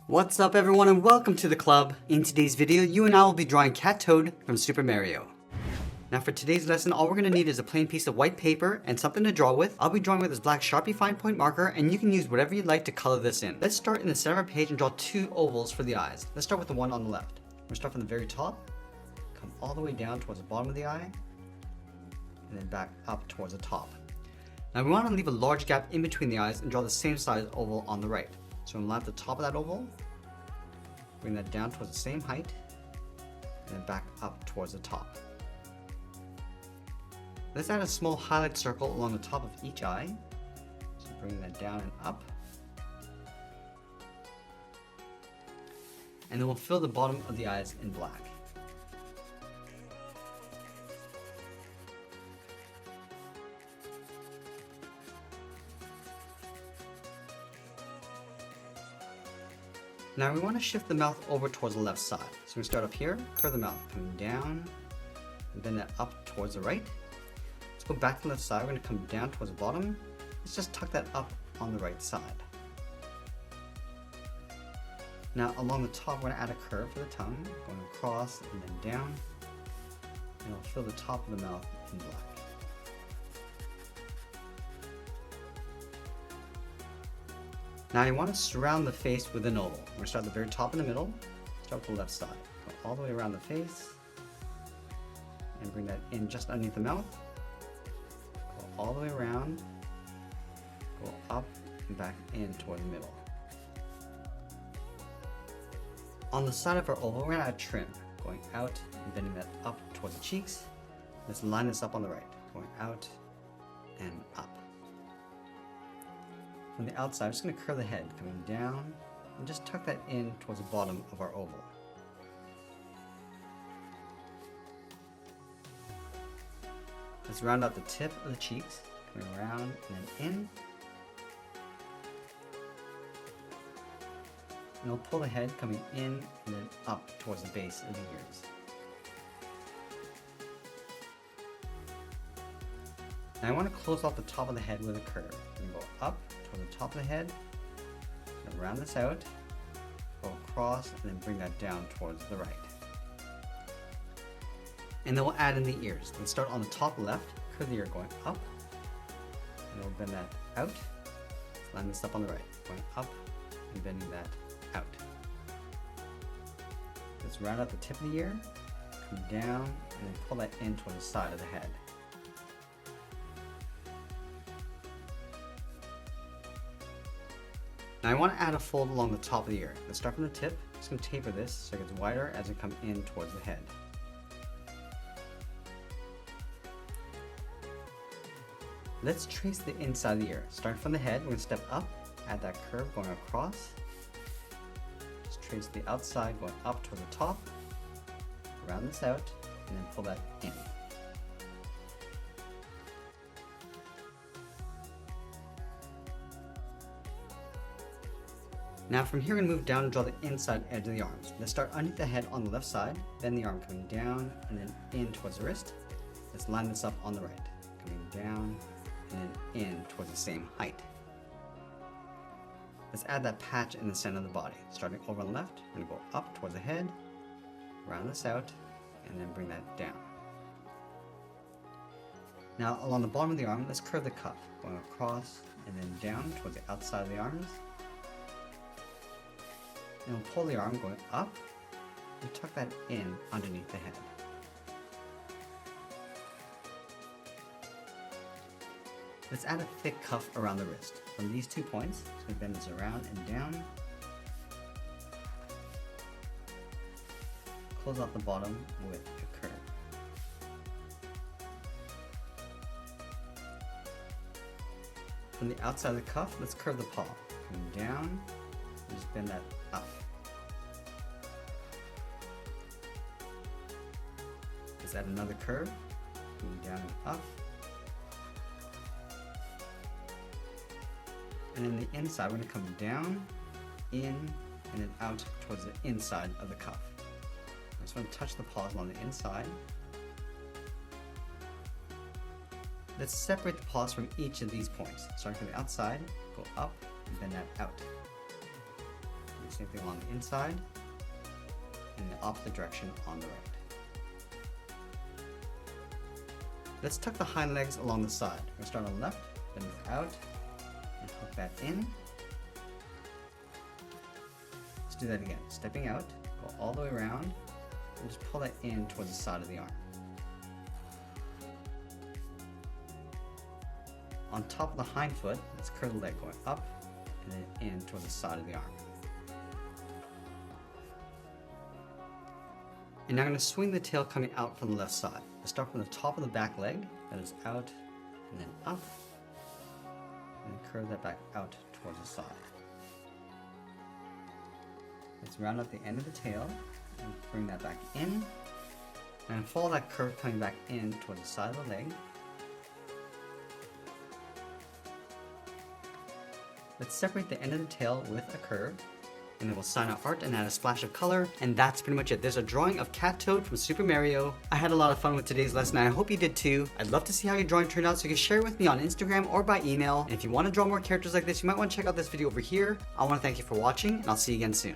What's up everyone and welcome to the club. In today's video, you and I will be drawing Cat Toad from Super Mario. Now for today's lesson, all we're going to need is a plain piece of white paper and something to draw with. I'll be drawing with this black Sharpie fine point marker and you can use whatever you'd like to color this in. Let's start in the center of our page and draw two ovals for the eyes. Let's start with the one on the left. We'll start from the very top, come all the way down towards the bottom of the eye, and then back up towards the top. Now we want to leave a large gap in between the eyes and draw the same size oval on the right. So I'm going to line up the top of that oval, bring that down towards the same height, and then back up towards the top. Let's add a small highlight circle along the top of each eye. So bring that down and up. And then we'll fill the bottom of the eyes in black. Now we want to shift the mouth over towards the left side. So we start up here, curve the mouth, coming down, and bend that up towards the right. Let's go back to the left side, we're going to come down towards the bottom. Let's just tuck that up on the right side. Now along the top, we're going to add a curve for the tongue, going across and then down. And it'll fill the top of the mouth in black. Now you want to surround the face with an oval. We're going to start at the very top in the middle, start with the left side. Go all the way around the face, and bring that in just underneath the mouth. Go all the way around, go up and back in toward the middle. On the side of our oval, we're going to add trim, going out and bending that up towards the cheeks. Let's line this up on the right, going out and up. From the outside, I'm just going to curve the head, coming down, and just tuck that in towards the bottom of our oval. Let's round out the tip of the cheeks, coming around and then in. And we'll pull the head coming in and then up towards the base of the ears. Now I want to close off the top of the head with a curve. And go up toward the top of the head, and round this out, go across, and then bring that down towards the right. And then we'll add in the ears. Let's start on the top left, curve the ear going up, and we'll bend that out. Let's line this up on the right, going up and bending that out. Let's round out the tip of the ear, come down, and then pull that in toward the side of the head. Now I want to add a fold along the top of the ear. Let's start from the tip. I'm just going to taper this so it gets wider as it comes in towards the head. Let's trace the inside of the ear. Starting from the head, we're going to step up, add that curve going across. Just trace the outside going up toward the top, round this out, and then pull that in. Now from here we're going to move down and draw the inside edge of the arms. Let's start underneath the head on the left side, then the arm coming down and then in towards the wrist. Let's line this up on the right, coming down and then in towards the same height. Let's add that patch in the center of the body. Starting over on the left, we're going to go up towards the head, round this out, and then bring that down. Now along the bottom of the arm, let's curve the cuff, going across and then down towards the outside of the arms. And we'll pull the arm going up and tuck that in underneath the head. Let's add a thick cuff around the wrist. From these 2 points, so we bend this around and down. Close off the bottom with a curve. From the outside of the cuff, let's curve the paw. Coming down, and just bend that up. Let's add another curve, moving down and up. And then the inside, we're going to come down, in, and then out towards the inside of the cuff. I just want to touch the paws on the inside. Let's separate the paws from each of these points. Starting from the outside, go up, and bend that out. Same thing along the inside, and the opposite direction on the right. Let's tuck the hind legs along the side. We're going to start on the left, then move out, and hook that in. Let's do that again. Stepping out, go all the way around, and just pull that in towards the side of the arm. On top of the hind foot, let's curl the leg going up, and then in towards the side of the arm. And now I'm going to swing the tail coming out from the left side. Let's start from the top of the back leg, that is out, and then up, and then curve that back out towards the side. Let's round up the end of the tail, and bring that back in, and follow that curve coming back in towards the side of the leg. Let's separate the end of the tail with a curve, and then we'll sign our art and add a splash of color, and that's pretty much it. There's a drawing of Cat Toad from Super Mario. I had a lot of fun with today's lesson, and I hope you did too. I'd love to see how your drawing turned out, so you can share it with me on Instagram or by email. And if you want to draw more characters like this, you might want to check out this video over here. I want to thank you for watching, and I'll see you again soon.